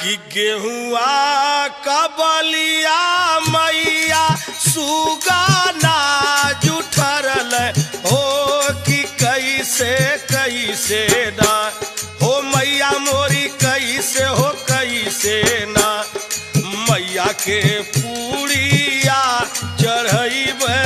कि गेहुआ कबलिया मैया सुगाना जुठरल हो कि कैसे कैसे ना हो मैया मोरी कैसे हो कैसे ना मैया के पूड़िया चढ़ैबे